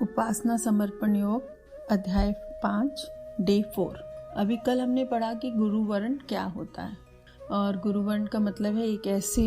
उपासना समर्पण योग अध्याय 5 डे 4। अभी कल हमने पढ़ा कि गुरुवर्ण क्या होता है और गुरुवर्ण का मतलब है एक ऐसे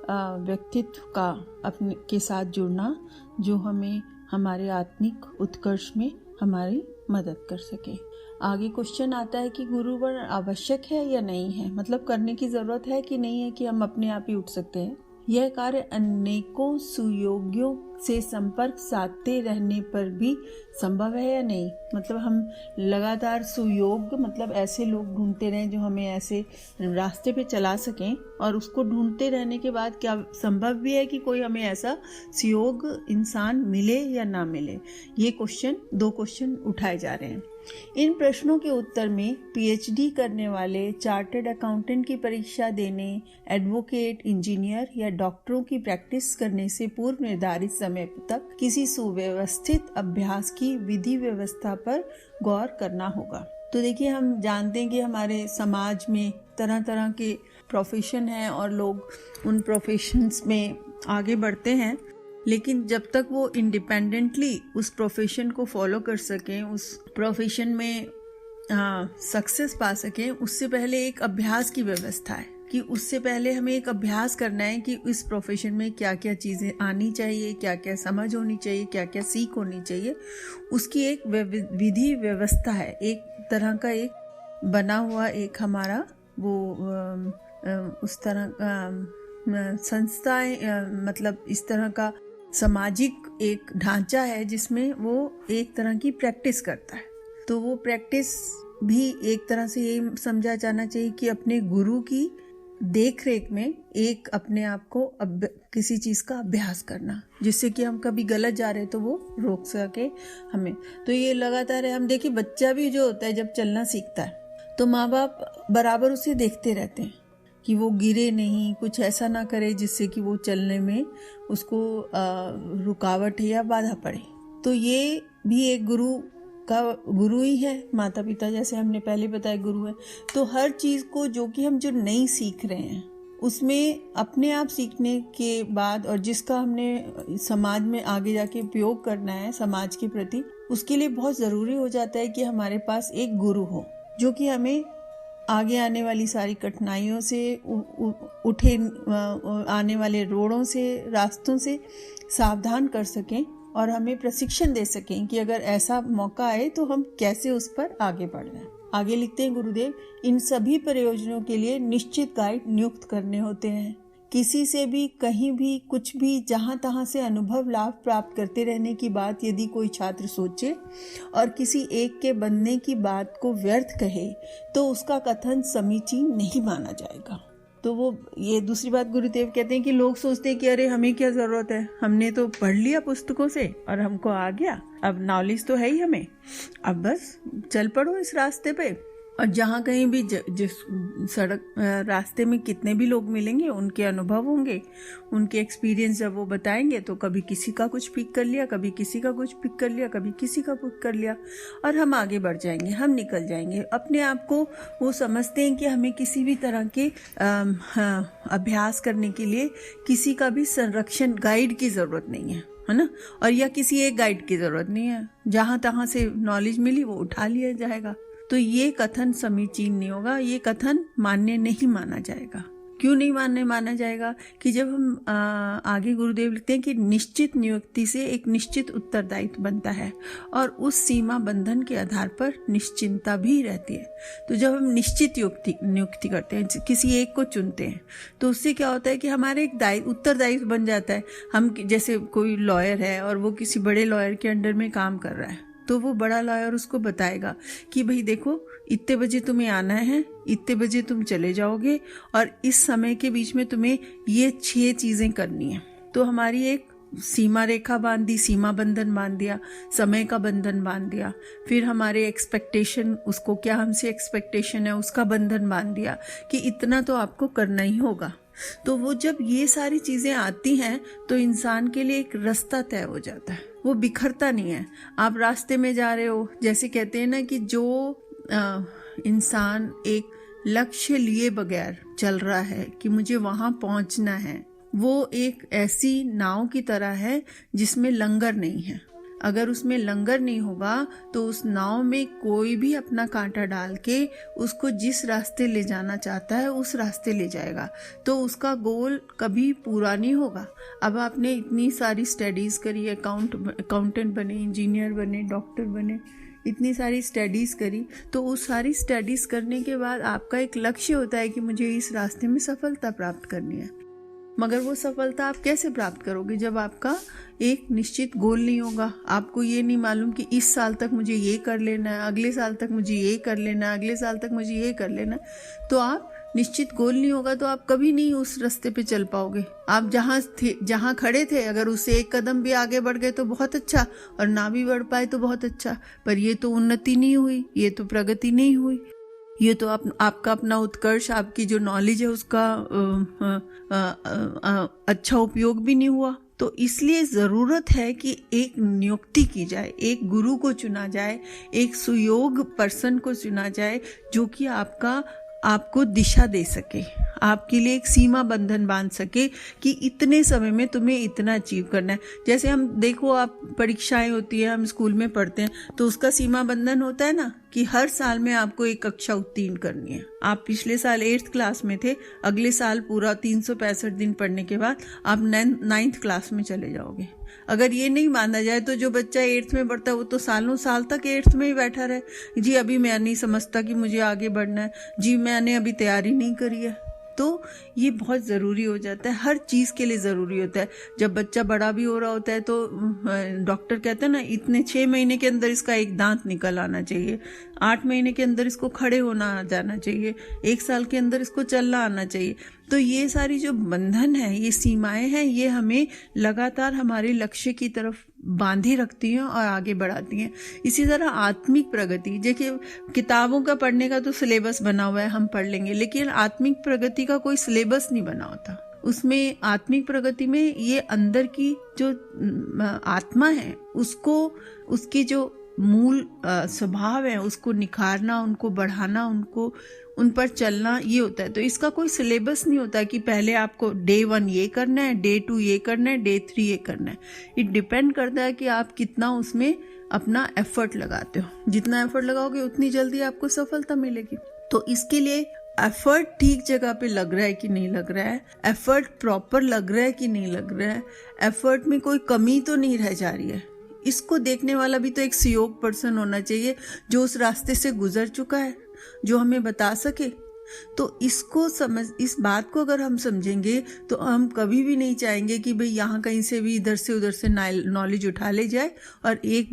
व्यक्तित्व का अपने के साथ जुड़ना जो हमें हमारे आत्मिक उत्कर्ष में हमारी मदद कर सके। आगे क्वेश्चन आता है कि गुरुवर्ण आवश्यक है या नहीं है, मतलब करने की ज़रूरत है कि नहीं है कि हम अपने आप ही उठ सकते हैं। यह कार्य अनेकों सुयोगियों से संपर्क साधते रहने पर भी संभव है या नहीं, मतलब हम लगातार सुयोग मतलब ऐसे लोग ढूंढते रहें जो हमें ऐसे रास्ते पे चला सकें, और उसको ढूंढते रहने के बाद क्या संभव भी है कि कोई हमें ऐसा सुयोग इंसान मिले या ना मिले। ये दो क्वेश्चन उठाए जा रहे हैं। इन प्रश्नों के उत्तर में पीएचडी करने वाले, चार्टर्ड अकाउंटेंट की परीक्षा देने, एडवोकेट, इंजीनियर या डॉक्टरों की प्रैक्टिस करने से पूर्व निर्धारित समय तक किसी सुव्यवस्थित अभ्यास की विधि व्यवस्था पर गौर करना होगा। तो देखिए, हम जानते हैं कि हमारे समाज में तरह तरह के प्रोफेशन हैं और लोग उन प्रोफेशंस में आगे बढ़ते हैं, लेकिन जब तक वो इंडिपेंडेंटली उस प्रोफेशन को फॉलो कर सकें, उस प्रोफेशन में सक्सेस पा सकें, उससे पहले एक अभ्यास की व्यवस्था है कि उससे पहले हमें एक अभ्यास करना है कि इस प्रोफेशन में क्या क्या चीज़ें आनी चाहिए, क्या क्या समझ होनी चाहिए, क्या क्या सीख होनी चाहिए। उसकी एक विधि व्यवस्था है, एक तरह का एक बना हुआ एक हमारा वो उस तरह का संस्थाएं, मतलब इस तरह का सामाजिक एक ढांचा है जिसमें वो एक तरह की प्रैक्टिस करता है। तो वो प्रैक्टिस भी एक तरह से ये समझा जाना चाहिए कि अपने गुरु की देख रेख में एक अपने आप को किसी चीज़ का अभ्यास करना, जिससे कि हम कभी गलत जा रहे तो वो रोक सके हमें। तो ये लगातार है। हम देखिए, बच्चा भी जो होता है जब चलना सीखता है तो माँ बाप बराबर उसे देखते रहते हैं कि वो गिरे नहीं, कुछ ऐसा ना करे जिससे कि वो चलने में उसको रुकावट या बाधा पड़े। तो ये भी एक गुरु ही है, माता पिता जैसे हमने पहले बताया गुरु है। तो हर चीज़ को जो हम नहीं सीख रहे हैं उसमें अपने आप सीखने के बाद, और जिसका हमने समाज में आगे जाके उपयोग करना है समाज के प्रति, उसके लिए बहुत ज़रूरी हो जाता है कि हमारे पास एक गुरु हो जो कि हमें आगे आने वाली सारी कठिनाइयों से, उठे आने वाले रोड़ों से, रास्तों से सावधान कर सकें और हमें प्रशिक्षण दे सकें कि अगर ऐसा मौका आए तो हम कैसे उस पर आगे बढ़ रहे हैं। आगे लिखते हैं गुरुदेव, इन सभी प्रयोजनों के लिए निश्चित गाइड नियुक्त करने होते हैं। किसी से भी, कहीं भी, कुछ भी, जहाँ तहाँ से अनुभव लाभ प्राप्त करते रहने की बात यदि कोई छात्र सोचे और किसी एक के बनने की बात को व्यर्थ कहे तो उसका कथन समीचीन नहीं माना जाएगा। तो वो ये दूसरी बात गुरुदेव कहते हैं कि लोग सोचते हैं कि अरे हमें क्या ज़रूरत है, हमने तो पढ़ लिया पुस्तकों से और हमको आ गया, अब नॉलेज तो है ही हमें, अब बस चल पड़ो इस रास्ते पे। और जहाँ कहीं भी जिस सड़क रास्ते में कितने भी लोग मिलेंगे, उनके अनुभव होंगे, उनके एक्सपीरियंस जब वो बताएंगे तो कभी किसी का कुछ पिक कर लिया, कभी किसी का कुछ पिक कर लिया, कभी किसी का पिक कर लिया, और हम आगे बढ़ जाएंगे, हम निकल जाएंगे। अपने आप को वो समझते हैं कि हमें किसी भी तरह के अभ्यास करने के लिए किसी का भी संरक्षण, गाइड की ज़रूरत नहीं है ना, और या किसी एक गाइड की ज़रूरत नहीं है। जहाँ तहाँ से नॉलेज मिली वो उठा लिया जाएगा। तो ये कथन समीचीन नहीं होगा, ये कथन मान्य नहीं माना जाएगा। क्यों नहीं माना जाएगा कि जब हम आगे गुरुदेव लिखते हैं कि निश्चित नियुक्ति से एक निश्चित उत्तरदायित्व बनता है और उस सीमा बंधन के आधार पर निश्चिंतता भी रहती है। तो जब हम निश्चित नियुक्ति करते हैं, किसी एक को चुनते हैं, तो उससे क्या होता है कि हमारे एक उत्तरदायित्व बन जाता है। हम जैसे कोई लॉयर है और वो किसी बड़े लॉयर के अंडर में काम कर रहा है, तो वो बड़ा लॉयर उसको बताएगा कि भाई देखो, इतने बजे तुम्हें आना है, इतने बजे तुम चले जाओगे, और इस समय के बीच में तुम्हें ये 6 चीज़ें करनी है। तो हमारी एक सीमा रेखा बांध दी, सीमा बंधन बांध दिया, समय का बंधन बांध दिया। फिर हमारे एक्सपेक्टेशन, उसको क्या हमसे एक्सपेक्टेशन है उसका बंधन बांध दिया कि इतना तो आपको करना ही होगा। तो वो जब ये सारी चीज़ें आती हैं तो इंसान के लिए एक रास्ता तय हो जाता है, वो बिखरता नहीं है। आप रास्ते में जा रहे हो, जैसे कहते हैं ना कि जो इंसान एक लक्ष्य लिए बगैर चल रहा है कि मुझे वहाँ पहुँचना है, वो एक ऐसी नाव की तरह है जिसमें लंगर नहीं है। अगर उसमें लंगर नहीं होगा तो उस नाव में कोई भी अपना कांटा डाल के उसको जिस रास्ते ले जाना चाहता है उस रास्ते ले जाएगा, तो उसका गोल कभी पूरा नहीं होगा। अब आपने इतनी सारी स्टडीज़ करी, अकाउंटेंट बने, इंजीनियर बने, डॉक्टर बने, इतनी सारी स्टडीज़ करी, तो उस सारी स्टडीज़ करने के बाद आपका एक लक्ष्य होता है कि मुझे इस रास्ते में सफलता प्राप्त करनी है। मगर वो सफलता आप कैसे प्राप्त करोगे जब आपका एक निश्चित गोल नहीं होगा? आपको ये नहीं मालूम कि इस साल तक मुझे ये कर लेना है, अगले साल तक मुझे ये कर लेना है, अगले साल तक मुझे ये कर लेना है, तो आप निश्चित गोल नहीं होगा तो आप कभी नहीं उस रास्ते पे चल पाओगे। आप जहाँ खड़े थे अगर उससे एक कदम भी आगे बढ़ गए तो बहुत अच्छा, और ना भी बढ़ पाए तो बहुत अच्छा, पर ये तो उन्नति नहीं हुई, ये तो प्रगति नहीं हुई, ये तो आपका अपना उत्कर्ष, आपकी जो नॉलेज है उसका अच्छा उपयोग भी नहीं हुआ। तो इसलिए ज़रूरत है कि एक नियुक्ति की जाए, एक गुरु को चुना जाए, एक सुयोग पर्सन को चुना जाए जो कि आपको दिशा दे सके, आपके लिए एक सीमा बंधन बांध सके कि इतने समय में तुम्हें इतना अचीव करना है। जैसे हम देखो, आप परीक्षाएं होती है, हम स्कूल में पढ़ते हैं, तो उसका सीमा बंधन होता है ना कि हर साल में आपको एक कक्षा उत्तीर्ण करनी है। आप पिछले साल 8th क्लास में थे, अगले साल पूरा 365 दिन पढ़ने के बाद आप 9th क्लास में चले जाओगे। अगर ये नहीं माना जाए तो जो बच्चा 8th में पढ़ता है वो तो सालों साल तक 8th में ही बैठा रहे। जी अभी मैं नहीं समझता कि मुझे आगे बढ़ना है, जी मैंने अभी तैयारी नहीं करी है। तो ये बहुत ज़रूरी हो जाता है, हर चीज़ के लिए ज़रूरी होता है। जब बच्चा बड़ा भी हो रहा होता है तो डॉक्टर कहते हैं ना, इतने 6 महीने के अंदर इसका एक दांत निकल आना चाहिए, 8 महीने के अंदर इसको खड़े होना आ जाना चाहिए, 1 साल के अंदर इसको चलना आना चाहिए। तो ये सारी जो बंधन है, ये सीमाएं हैं, ये हमें लगातार हमारे लक्ष्य की तरफ बांधे रखती हैं और आगे बढ़ाती हैं। इसी तरह आत्मिक प्रगति, देखिए किताबों का पढ़ने का तो सिलेबस बना हुआ है, हम पढ़ लेंगे, लेकिन आत्मिक प्रगति का कोई सिलेबस नहीं बना होता। उसमें आत्मिक प्रगति में ये अंदर की जो आत्मा है उसको, उसकी जो मूल स्वभाव है उसको निखारना, उनको बढ़ाना, उन पर चलना, ये होता है। तो इसका कोई सिलेबस नहीं होता कि पहले आपको डे 1 ये करना है, डे 2 ये करना है, डे 3 ये करना है। इट डिपेंड करता है कि आप कितना उसमें अपना एफर्ट लगाते हो। जितना एफर्ट लगाओगे उतनी जल्दी आपको सफलता मिलेगी। तो इसके लिए एफर्ट ठीक जगह पे लग रहा है कि नहीं लग रहा है, एफर्ट प्रॉपर लग रहा है कि नहीं लग रहा है, एफर्ट में कोई कमी तो नहीं रह जा रही है, इसको देखने वाला भी तो एक सुयोग पर्सन होना चाहिए जो उस रास्ते से गुजर चुका है, जो हमें बता सके। तो इस बात को अगर हम समझेंगे तो हम कभी भी नहीं चाहेंगे कि भाई यहाँ कहीं से भी इधर से उधर से नॉलेज उठा ले जाए और एक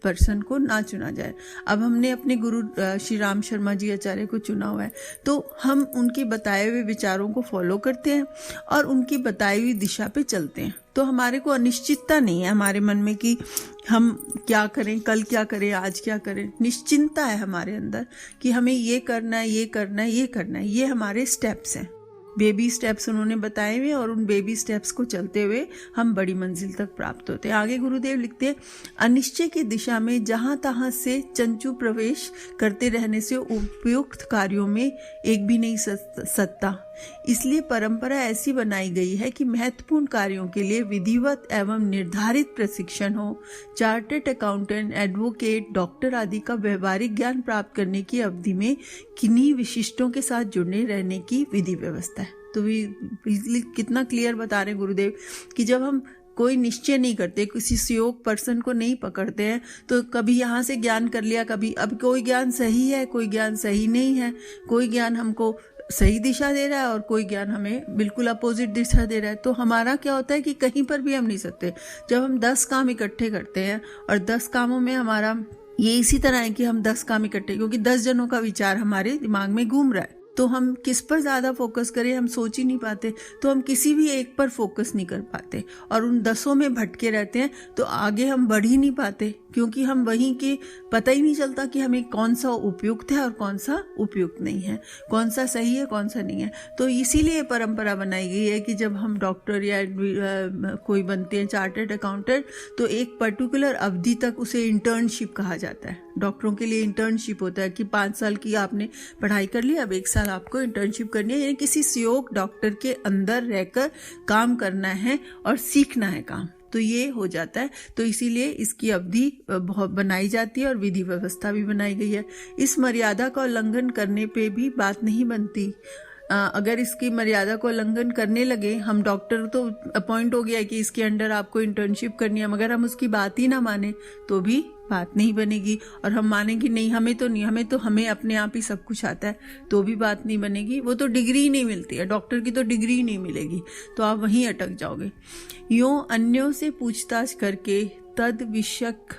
पर्सन को ना चुना जाए। अब हमने अपने गुरु श्री राम शर्मा जी आचार्य को चुना हुआ है, तो हम उनके बताए हुए विचारों को फॉलो करते हैं और उनकी बताई हुई दिशा पे चलते हैं। तो हमारे को अनिश्चितता नहीं है हमारे मन में कि हम क्या करें, कल क्या करें, आज क्या करें। निश्चिंतता है हमारे अंदर कि हमें ये करना है, ये करना है, ये करना है। ये हमारे स्टेप्स हैं, बेबी स्टेप्स उन्होंने बताए हुए, और उन बेबी स्टेप्स को चलते हुए हम बड़ी मंजिल तक प्राप्त होते हैं। आगे गुरुदेव लिखते हैं, अनिश्चय की दिशा में जहां तहां से चंचू प्रवेश करते रहने से उपयुक्त कार्यों में एक भी नहीं सत्ता। इसलिए परंपरा ऐसी बनाई गई है कि महत्वपूर्ण कार्यों के लिए विधिवत एवं निर्धारित प्रशिक्षण हो। चार्टर्ड अकाउंटेंट, एडवोकेट, डॉक्टर आदि का व्यवहारिक ज्ञान प्राप्त करने की अवधि में किन्हीं विशिष्टों के साथ जुड़े रहने की विधि व्यवस्था है। तो कितना क्लियर बता रहे गुरुदेव कि जब हम कोई निश्चय नहीं करते, किसी सुयोग पर्सन को नहीं पकड़ते हैं, तो कभी यहाँ से ज्ञान कर लिया, कभी अब कोई ज्ञान सही है, कोई ज्ञान सही नहीं है, कोई ज्ञान हमको सही दिशा दे रहा है और कोई ज्ञान हमें बिल्कुल अपोजिट दिशा दे रहा है। तो हमारा क्या होता है कि कहीं पर भी हम नहीं सकते। जब हम 10 काम इकट्ठे करते हैं और 10 कामों में हमारा ये इसी तरह है कि हम 10 काम इकट्ठे, क्योंकि 10 जनों का विचार हमारे दिमाग में घूम रहा है, तो हम किस पर ज़्यादा फोकस करें हम सोच ही नहीं पाते। तो हम किसी भी एक पर फोकस नहीं कर पाते और उन 10 में भटके रहते हैं, तो आगे हम बढ़ ही नहीं पाते, क्योंकि हम वहीं के पता ही नहीं चलता कि हमें कौन सा उपयुक्त है और कौन सा उपयुक्त नहीं है, कौन सा सही है कौन सा नहीं है। तो इसीलिए परंपरा बनाई गई है कि जब हम डॉक्टर या कोई बनते हैं चार्टर्ड अकाउंटेंट, तो एक पर्टिकुलर अवधि तक उसे इंटर्नशिप कहा जाता है। डॉक्टरों के लिए इंटर्नशिप होता है कि 5 साल की आपने पढ़ाई कर ली, अब 1 साल आपको इंटर्नशिप करनी है, यानी किसी सुयोग डॉक्टर के अंदर रहकर काम करना है और सीखना है काम। तो ये हो जाता है। तो इसीलिए इसकी अवधि बहुत बनाई जाती है और विधि व्यवस्था भी बनाई गई है। इस मर्यादा का उल्लंघन करने पे भी बात नहीं बनती। अगर इसकी मर्यादा को उल्लंघन करने लगे, हम डॉक्टर तो अपॉइंट हो गया है कि इसके अंडर आपको इंटर्नशिप करनी है, मगर हम उसकी बात ही ना माने तो भी बात नहीं बनेगी। और हम मानेंगे नहीं, हमें तो नहीं, हमें अपने आप ही सब कुछ आता है, तो भी बात नहीं बनेगी। वो तो डिग्री ही नहीं मिलती है, डॉक्टर की तो डिग्री ही नहीं मिलेगी, तो आप वहीं अटक जाओगे। यूं अन्यों से पूछताछ करके तद विषयक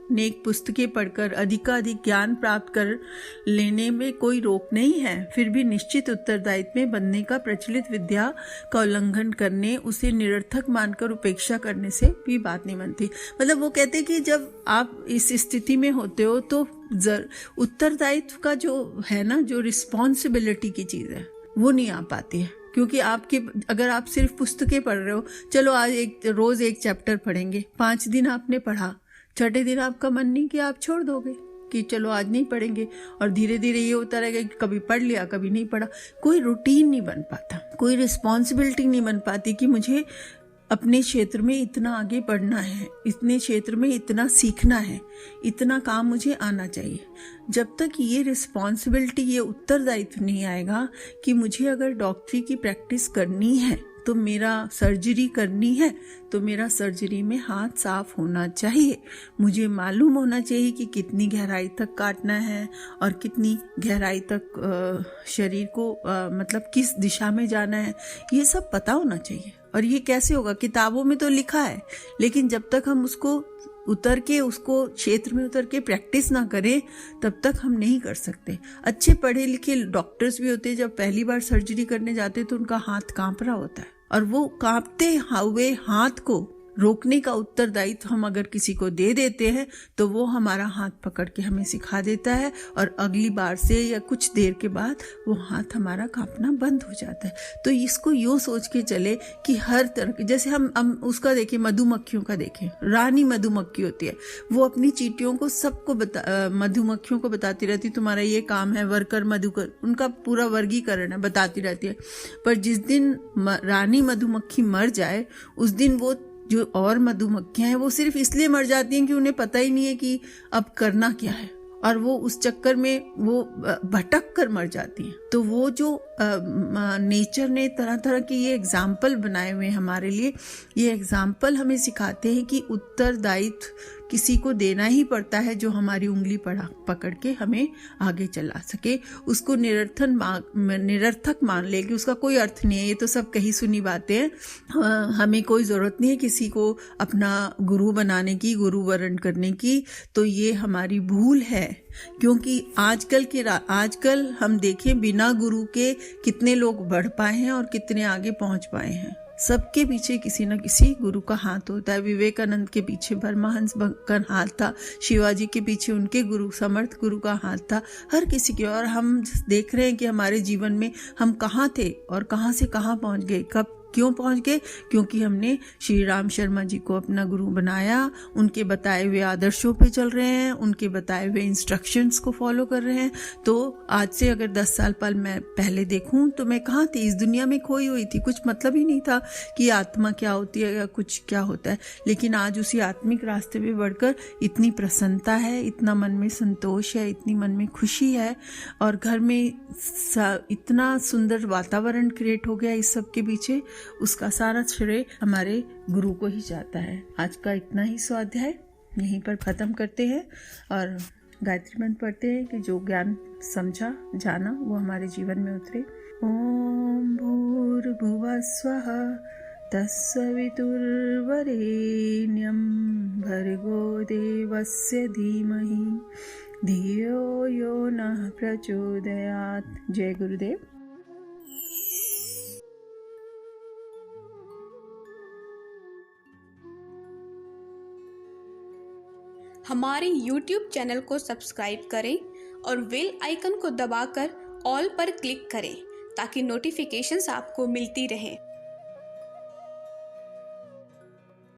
अनेक पुस्तकें पढ़कर अधिकाधिक ज्ञान प्राप्त कर लेने में कोई रोक नहीं है। फिर भी निश्चित उत्तरदायित्व में बनने का प्रचलित विद्या का उल्लंघन करने, उसे निरर्थक मानकर उपेक्षा करने से भी बात नहीं बनती। मतलब वो कहते हैं कि जब आप इस स्थिति में होते हो तो उत्तरदायित्व का जो है ना, जो रिस्पॉन्सिबिलिटी की चीज है, वो नहीं आ पाती है। क्योंकि अगर आप सिर्फ पुस्तकें पढ़ रहे हो, चलो आज रोज एक चैप्टर पढ़ेंगे, 5 दिन आपने पढ़ा, छठे दिन आपका मन नहीं किया, आप छोड़ दोगे कि चलो आज नहीं पढ़ेंगे, और धीरे धीरे ये होता रहेगा कि कभी पढ़ लिया कभी नहीं पढ़ा। कोई रूटीन नहीं बन पाता, कोई रिस्पॉन्सिबिलिटी नहीं बन पाती कि मुझे अपने क्षेत्र में इतना आगे बढ़ना है, इतने क्षेत्र में इतना सीखना है, इतना काम मुझे आना चाहिए। जब तक ये रिस्पॉन्सिबिलिटी, ये उत्तरदायित्व नहीं आएगा कि मुझे अगर डॉक्टरी की प्रैक्टिस करनी है तो मेरा सर्जरी करनी है, तो मेरा सर्जरी में हाथ साफ होना चाहिए, मुझे मालूम होना चाहिए कि कितनी गहराई तक काटना है और कितनी गहराई तक शरीर को मतलब किस दिशा में जाना है, ये सब पता होना चाहिए। और ये कैसे होगा? किताबों में तो लिखा है, लेकिन जब तक हम उसको क्षेत्र में उतर के प्रैक्टिस ना करें, तब तक हम नहीं कर सकते। अच्छे पढ़े लिखे डॉक्टर्स भी होते हैं, जब पहली बार सर्जरी करने जाते तो उनका हाथ कांप रहा होता है, और वो कांपते हुए हाथ को रोकने का उत्तरदायित्व हम अगर किसी को दे देते हैं तो वो हमारा हाथ पकड़ के हमें सिखा देता है, और अगली बार से या कुछ देर के बाद वो हाथ हमारा कांपना बंद हो जाता है। तो इसको यूँ सोच के चले कि हर तरह के, जैसे हम उसका देखें, मधुमक्खियों का देखें, रानी मधुमक्खी होती है, वो अपनी चींटियों को सबको मधुमक्खियों को बताती रहती, तुम्हारा ये काम है, वर्कर मधुकर, उनका पूरा वर्गीकरण है, बताती रहती है। पर जिस दिन रानी मधुमक्खी मर जाए, उस दिन वो जो और मधुमक्खियां हैं वो सिर्फ इसलिए मर जाती हैं कि उन्हें पता ही नहीं है कि अब करना क्या है, और वो उस चक्कर में वो भटक कर मर जाती हैं। तो वो जो नेचर ने तरह तरह के ये एग्जाम्पल बनाए हुए हमारे लिए, ये एग्जाम्पल हमें सिखाते हैं कि उत्तरदायित्व किसी को देना ही पड़ता है जो हमारी उंगली पकड़ के हमें आगे चला सके। उसको निरर्थक मान ले कि उसका कोई अर्थ नहीं है, ये तो सब कही सुनी बातें हैं, हमें कोई ज़रूरत नहीं है किसी को अपना गुरु बनाने की, गुरु वरण करने की। तो ये हमारी भूल है, क्योंकि आजकल हम देखें बिना गुरु के कितने लोग बढ़ पाए हैं और कितने आगे पहुंच पाए हैं। सबके पीछे किसी न किसी गुरु का हाथ होता है। विवेकानंद के पीछे परमहंस का हाथ था, शिवाजी के पीछे उनके गुरु समर्थ गुरु का हाथ था, हर किसी के। और हम देख रहे हैं कि हमारे जीवन में हम कहाँ थे और कहाँ से कहाँ पहुँच गए, कब क्यों पहुंच गए, क्योंकि हमने श्री राम शर्मा जी को अपना गुरु बनाया, उनके बताए हुए आदर्शों पे चल रहे हैं, उनके बताए हुए इंस्ट्रक्शंस को फॉलो कर रहे हैं। तो आज से अगर 10 साल मैं पहले देखूं तो मैं कहाँ थी? इस दुनिया में खोई हुई थी, कुछ मतलब ही नहीं था कि आत्मा क्या होती है या कुछ क्या होता है। लेकिन आज उसी आत्मिक रास्ते पे बढ़कर इतनी प्रसन्नता है, इतना मन में संतोष है, इतनी मन में खुशी है, और घर में इतना सुंदर वातावरण क्रिएट हो गया इस सब के पीछे। उसका सारा श्रेय हमारे गुरु को ही जाता है। आज का इतना ही स्वाध्याय यहीं पर खत्म करते हैं और गायत्री मंत्र पढ़ते हैं कि जो ज्ञान समझा जाना वो हमारे जीवन में उतरे। ओम भूर्भुवः स्वः तत्सवितुर्वरेण्यं भर्गो देवस्य धीमहि धियो यो नः प्रचोदयात्। जय गुरुदेव। हमारे YouTube चैनल को सब्सक्राइब करें और बेल आइकन को दबाकर ऑल पर क्लिक करें ताकि नोटिफिकेशंस आपको मिलती रहें।